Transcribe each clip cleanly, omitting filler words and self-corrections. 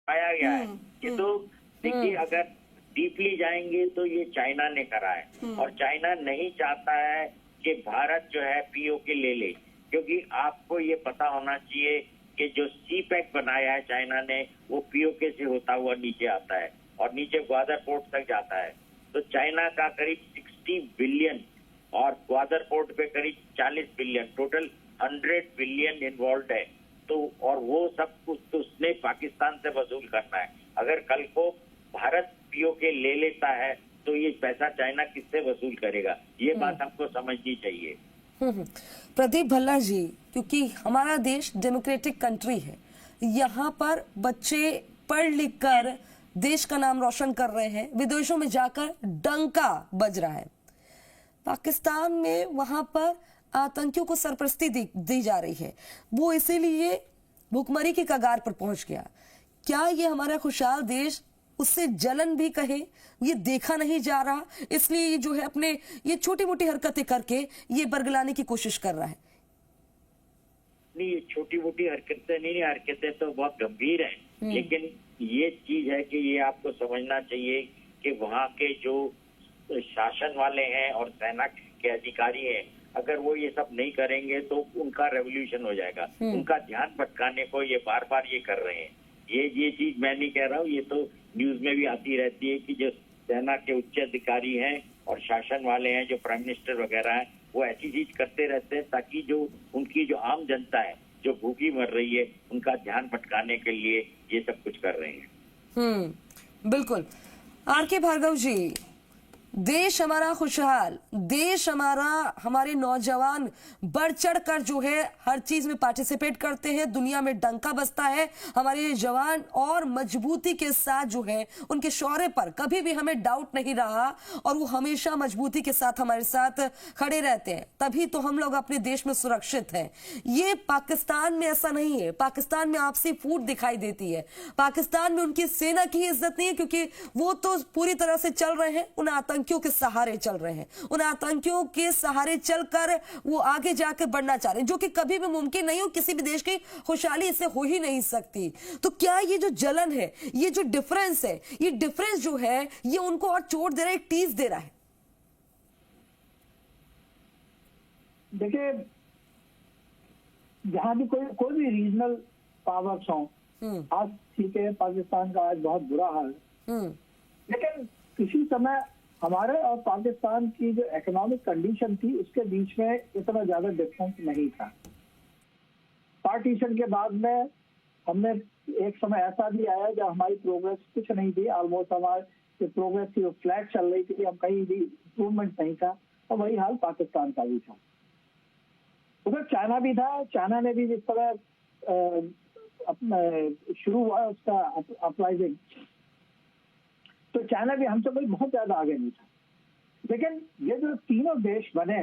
पाया गया है। ये तो देखिए, अगर डीपली जाएंगे तो ये चाइना ने करा है, और चाइना नहीं चाहता है कि भारत जो है पीओके ले ले, क्योंकि आपको ये पता होना चाहिए कि जो सी पैक बनाया है चाइना ने, वो पीओके से होता हुआ नीचे आता है और नीचे ग्वादर पोर्ट तक जाता है। तो चाइना का करीब 60 बिलियन और ग्वादर पोर्ट पे करीब 40 बिलियन, टोटल 100 बिलियन इन्वॉल्व है। तो और वो सब कुछ तो उसने पाकिस्तान से वसूल करना है। अगर कल को भारत पीओके ले लेता है तो ये पैसा चाइना किससे वसूल करेगा, ये बात हमको समझनी चाहिए। प्रदीप भल्ला जी, क्योंकि हमारा देश डेमोक्रेटिक कंट्री है, यहाँ पर बच्चे पढ़ लिख कर देश का नाम रोशन कर रहे हैं, विदेशों में जाकर डंका बज रहा है। पाकिस्तान में वहां पर आतंकियों को सरपरस्ती दी जा रही है, वो इसीलिए भुखमरी की कगार पर पहुंच गया। क्या ये हमारा खुशहाल देश उससे जलन भी कहे, ये देखा नहीं जा रहा, इसलिए जो है अपने ये छोटी मोटी हरकतें करके ये बरगलाने की कोशिश कर रहा है? नहीं, ये छोटी मोटी हरकतें नहीं, हरकतें तो बहुत गंभीर हैं। लेकिन ये चीज है कि ये आपको समझना चाहिए कि वहाँ के जो शासन वाले हैं और सेना के अधिकारी हैं, अगर वो ये सब नहीं करेंगे तो उनका रेवोल्यूशन हो जाएगा। उनका ध्यान भटकाने को ये बार बार ये कर रहे हैं। ये चीज मैं नहीं कह रहा हूँ, ये तो न्यूज में भी आती रहती है कि जो सेना के उच्च अधिकारी हैं और शासन वाले हैं, जो प्राइम मिनिस्टर वगैरह हैं, वो ऐसी चीज करते रहते हैं ताकि जो उनकी जो आम जनता है जो भूखी मर रही है, उनका ध्यान भटकाने के लिए ये सब कुछ कर रहे हैं। बिल्कुल। आर.के. भार्गव जी, देश हमारा खुशहाल, देश हमारा, हमारे नौजवान बढ़ चढ़ कर जो है हर चीज में पार्टिसिपेट करते हैं, दुनिया में डंका बजता है हमारे जवान, और मजबूती के साथ जो है उनके शौर्य पर कभी भी हमें डाउट नहीं रहा, और वो हमेशा मजबूती के साथ हमारे साथ खड़े रहते हैं, तभी तो हम लोग अपने देश में सुरक्षित हैं। ये पाकिस्तान में ऐसा नहीं है। पाकिस्तान में आपसी फूट दिखाई देती है, पाकिस्तान में उनकी सेना की इज्जत नहीं है, क्योंकि वो तो पूरी तरह से चल रहे हैं, उन आतंकियों के सहारे चल रहे हैं, उन आतंकियों के सहारे चलकर वो आगे जाकर बढ़ना चाह रहे हैं, जो कि कभी भी मुमकिन नहीं हो। किसी भी देश की खुशहाली इससे हो ही नहीं सकती। तो क्या ये जो जलन है, ये जो डिफरेंस है, ये डिफरेंस जो है ये उनको और चोट दे रहा है, एक टीज दे रहा है? देखिए, जहां भी कोई भी रीजनल पावर्स हो, आज ठीक है पाकिस्तान का आज बहुत बुरा हाल है, लेकिन किसी समय हमारे और पाकिस्तान की जो इकोनॉमिक कंडीशन थी उसके बीच में इतना ज्यादा डिफरेंस नहीं था। पार्टीशन के बाद में हमने एक समय ऐसा भी आया जब हमारी प्रोग्रेस कुछ नहीं थी, ऑलमोस्ट हमारी प्रोग्रेस थी वो फ्लैट चल रही थी, हम कहीं भी इम्प्रूवमेंट नहीं था, और वही हाल पाकिस्तान का भी था। उधर चाइना भी था, चाइना ने भी जिस तरह अपना शुरू हुआ उसका अपराइजिंग, तो चाइना भी हमसे कोई बहुत ज्यादा आगे नहीं था। लेकिन ये जो तीनों देश बने,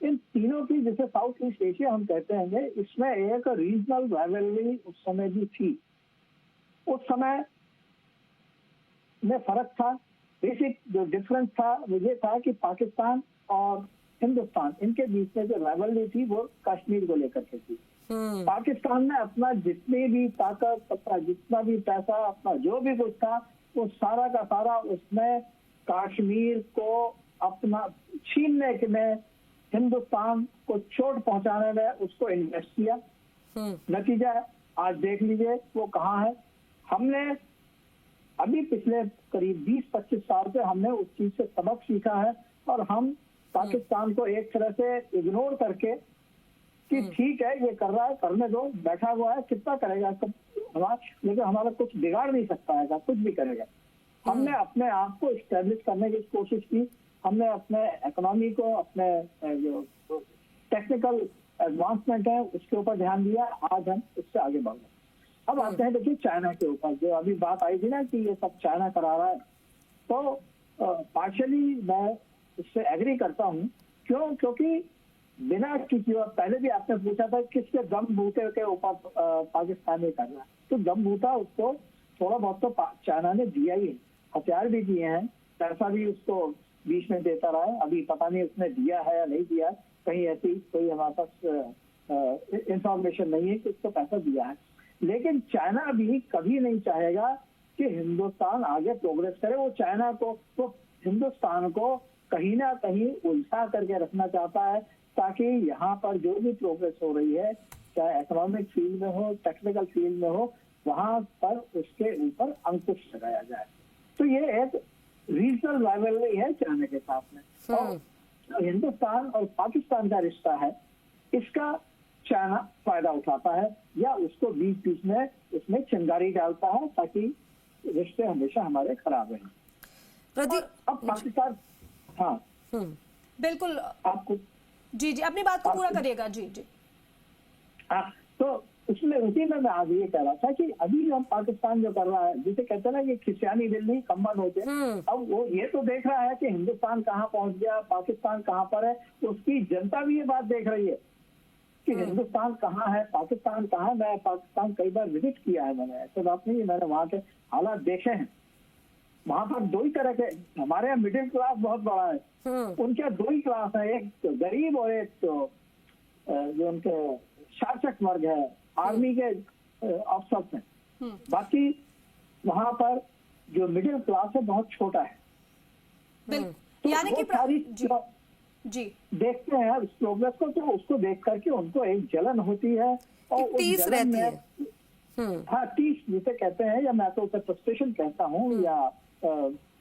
इन तीनों की जैसे साउथ ईस्ट एशिया हम कहते हैं, इसमें एक रीजनल राइवलरी उस समय भी थी। उस समय में फर्क था, बेसिक जो डिफरेंस था वो ये था कि पाकिस्तान और हिंदुस्तान, इनके बीच में जो राइवलरी थी वो कश्मीर को लेकर के थी। पाकिस्तान ने अपना जितनी भी ताकत, अपना जितना भी पैसा, अपना जो भी कुछ था, वो सारा का सारा उसने कश्मीर को अपना छीनने में, हिंदुस्तान को चोट पहुंचाने में उसको इन्वेस्ट किया। नतीजा आज देख लीजिए वो कहाँ है। हमने अभी पिछले करीब 20-25 साल से हमने उस चीज से सबक सीखा है, और हम पाकिस्तान को एक तरह से इग्नोर करके कि ठीक है ये कर रहा है, करने दो, बैठा हुआ है, कितना करेगा लेकिन हमारा कुछ बिगाड़ नहीं सकता है, कुछ भी करेगा। हमने अपने आप को इस्टेब्लिश करने की कोशिश की, हमने अपने इकोनॉमी को, अपने जो टेक्निकल एडवांसमेंट है उसके ऊपर ध्यान दिया, आज हम उससे आगे बढ़ गए। अब आते हैं देखिए चाइना के ऊपर, जो अभी बात आई थी ना कि ये सब चाइना करा रहा है, तो पार्शियली मैं इससे एग्री करता हूँ। क्यों? क्योंकि बिना किसी, और पहले भी आपने पूछा था किसके दम बूटे के ऊपर पाकिस्तान ने कर रहा है, तो दम बूटा उसको थोड़ा बहुत तो चाइना ने दिया ही, हथियार भी दिए हैं, पैसा भी उसको बीच में देता रहा है। अभी पता नहीं उसने दिया है या नहीं दिया, कहीं ऐसी कोई हमारे पास इंफॉर्मेशन नहीं है कि उसको पैसा दिया है। लेकिन चाइना भी कभी नहीं चाहेगा कि हिंदुस्तान आगे प्रोग्रेस करे। वो चाइना को, वो हिंदुस्तान को कहीं ना कहीं उलझा करके रखना चाहता है, ताकि यहाँ पर जो भी प्रोग्रेस हो रही है, चाहे इकोनॉमिक फील्ड में हो, टेक्निकल फील्ड में हो, वहां पर उसके ऊपर अंकुश लगाया जाए। तो ये एक रीजनल राइवलरी है चाइना के साथ में। और हिंदुस्तान और पाकिस्तान का रिश्ता है, इसका चाइना फायदा उठाता है या उसको बीच बीच में उसमें चिंगारी डालता है, ताकि रिश्ते हमेशा हमारे खराब रहें। प्रदीप, अब पाकिस्तान, हाँ बिल्कुल, आपको जी अपनी बात को पूरा करिएगा। जी। हाँ, तो उसमें उसी में मैं आज ये कह रहा था कि अभी जो हम पाकिस्तान जो कर रहा है, जिसे कहते हैं ना कि खिसियानी बिल्ली कम्बन होते हैं, अब वो ये तो देख रहा है कि हिंदुस्तान कहाँ पहुंच गया, पाकिस्तान कहाँ पर है। उसकी जनता भी ये बात देख रही है कि हिंदुस्तान कहाँ है, पाकिस्तान कहाँ है। मैं पाकिस्तान कई बार विजिट किया है, मैंने, ऐसी बात नहीं है, मैंने वहाँ के हालात देखे हैं। वहाँ पर दो ही तरह के, हमारे यहाँ मिडिल क्लास बहुत बड़ा है, उनके यहाँ दो ही क्लास है, एक तो गरीब और एक तो जो उनके शासक वर्ग है, आर्मी के अफसर हैं। बाकी वहाँ पर जो मिडिल क्लास है बहुत छोटा है। बिल्कुल, यानी कि सारी जी देखते हैं उस प्रोग्रेस को, तो उसको देख करके उनको एक जलन होती है और उस टीस जलन रहती में, है। हाँ, टीस जिसे कहते हैं, या मैं तो उसे फ्रस्ट्रेशन कहता हूँ या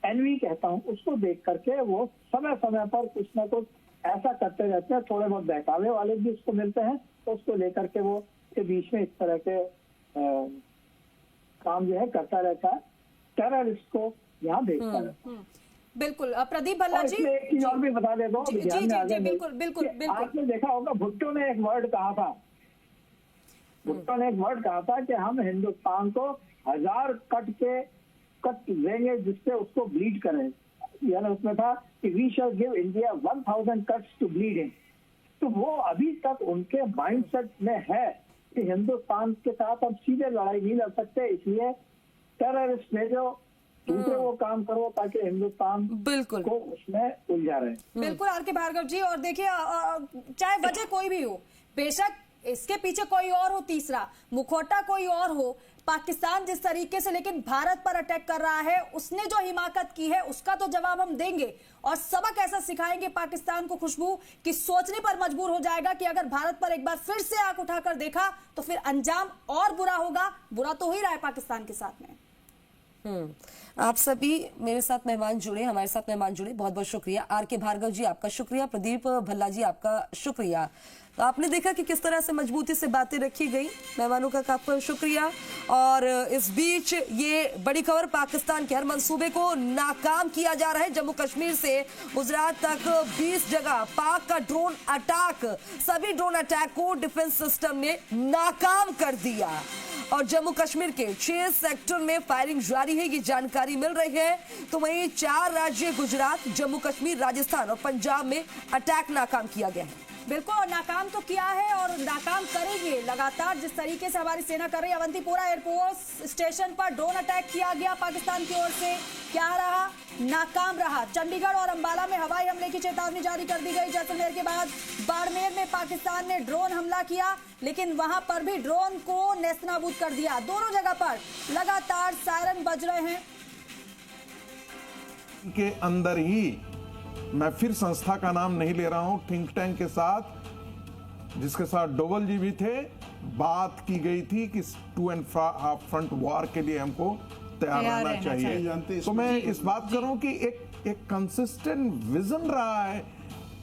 एनवी कहता हूँ। उसको देख करके वो समय समय पर कुछ ना कुछ ऐसा करते रहते हैं। थोड़े बहुत बहकावे वाले भी उसको मिलते हैं, तो उसको लेकर के वो के बीच में इस तरह के काम जो है करता रहता है, टेररिस्ट को यहाँ देखता है। बिल्कुल, प्रदीप भल्ला जी, एक चीज और भी बता देता हूँ, बिल्कुल। आपने देखा होगा भुट्टो ने एक वर्ड कहा था, भुट्टो ने एक वर्ड कहा था कि हम हिंदुस्तान को 1000 कट देंगे जिससे उसको ब्लीड करें। यानी उसमें था कि we shall give India 1000 cuts to bleed in. तो वो अभी तक उनके माइंडसेट में है कि हिंदुस्तान के साथ हम सीधे लड़ाई नहीं लड़ सकते, इसलिए टेररिस्ट भेजो, दूसरे वो काम करो ताकि हिंदुस्तान बिल्कुल को उसमें उलझा रहे। बिल्कुल आर.के. भार्गव जी, और देखिए चाहे वजह कोई भी हो, बेशक इसके पीछे कोई और हो, तीसरा मुखौटा कोई और हो, पाकिस्तान जिस तरीके से लेकिन भारत पर अटैक कर रहा है, उसने जो हिमाकत की है उसका तो जवाब हम देंगे और सबक ऐसा सिखाएंगे पाकिस्तान को, खुशबू, कि सोचने पर मजबूर हो जाएगा कि अगर भारत पर एक बार फिर से आंख उठाकर देखा तो फिर अंजाम और बुरा होगा। बुरा तो हो ही रहा है पाकिस्तान के साथ में। आप सभी मेरे साथ मेहमान जुड़े, हमारे साथ मेहमान जुड़े, बहुत बहुत शुक्रिया। आर.के. भार्गव जी आपका शुक्रिया, प्रदीप भल्ला जी आपका शुक्रिया। तो आपने देखा कि किस तरह से मजबूती से बातें रखी गई, मेहमानों का काफी शुक्रिया। और इस बीच ये बड़ी खबर, पाकिस्तान के हर मंसूबे को नाकाम किया जा रहा है। जम्मू कश्मीर से गुजरात तक 20 जगह पाक का ड्रोन अटैक, सभी ड्रोन अटैक को डिफेंस सिस्टम ने नाकाम कर दिया और जम्मू कश्मीर के 6 सेक्टर में फायरिंग जारी है, ये जानकारी मिल रही है। तो वहीं 4 राज्य गुजरात, जम्मू कश्मीर, राजस्थान और पंजाब में अटैक नाकाम किया गया है। बिल्कुल, और नाकाम तो किया है और नाकाम करेंगे लगातार, जिस तरीके से हमारी सेना कर रही है। अवंतीपोरा एयरफोर्स स्टेशन पर ड्रोन अटैक किया गया पाकिस्तान की ओर से, क्या रहा? नाकाम रहा। चंडीगढ़ और अंबाला में हवाई हमले की चेतावनी जारी कर दी गई। जैसलमेर के बाद बाड़मेर में पाकिस्तान ने ड्रोन हमला किया, लेकिन वहां पर भी ड्रोन को नेस्तनाबूद कर दिया। दोनों जगह पर लगातार सायरन बज रहे हैं। के अंदर ही, मैं फिर संस्था का नाम नहीं ले रहा हूं, थिंक टैंक के साथ, जिसके साथ डोवल जी भी थे, बात की गई थी कि 2 एंड फ्रंट वॉर के लिए हमको तैयार रहना चाहिए। तो मैं इस बात कर रहा हूं कि एक कंसिस्टेंट विजन रहा है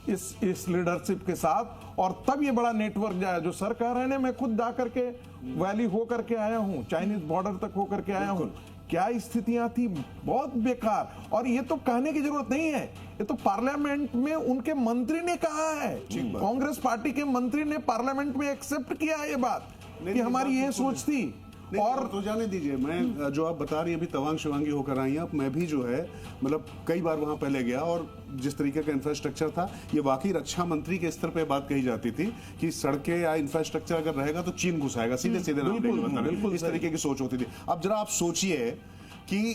इस लीडरशिप के साथ, और तब ये बड़ा नेटवर्क जाए। जो सर कह रहे हैं, मैं खुद जा करके वैली होकर के आया हूं, चाइनीज बॉर्डर तक होकर के आया हूं, क्या स्थितियां थी, बहुत बेकार। और ये तो कहने की जरूरत नहीं है, ये तो पार्लियामेंट में उनके मंत्री ने कहा है, कांग्रेस पार्टी के मंत्री ने पार्लियामेंट में एक्सेप्ट किया है ये बात कि हमारी ये सोच थी। और तो जाने दीजिए, मैं जो आप बता रही अभी तवांग शिवांगी होकर आई हैं, मैं भी जो है मतलब कई बार वहां पहले गया, और जिस तरीके का इंफ्रास्ट्रक्चर था, ये वाकई रक्षा मंत्री के स्तर पे बात कही जाती थी कि सड़कें या इंफ्रास्ट्रक्चर अगर रहेगा तो चीन घुसाएगा, सीधे सीधे नाम लेके, इस तरीके की सोच होती थी। अब जरा आप सोचिए कि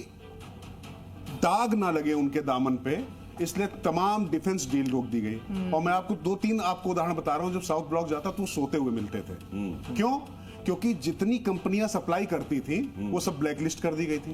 दाग ना लगे उनके दामन पे, इसलिए तमाम डिफेंस डील रोक दी गई। और मैं आपको 2-3 आपको उदाहरण बता रहा हूं, जब साउथ ब्लॉक जाता तो सोते हुए मिलते थे। क्यों? क्योंकि जितनी कंपनियां सप्लाई करती थी वो सब ब्लैकलिस्ट कर दी गई थी।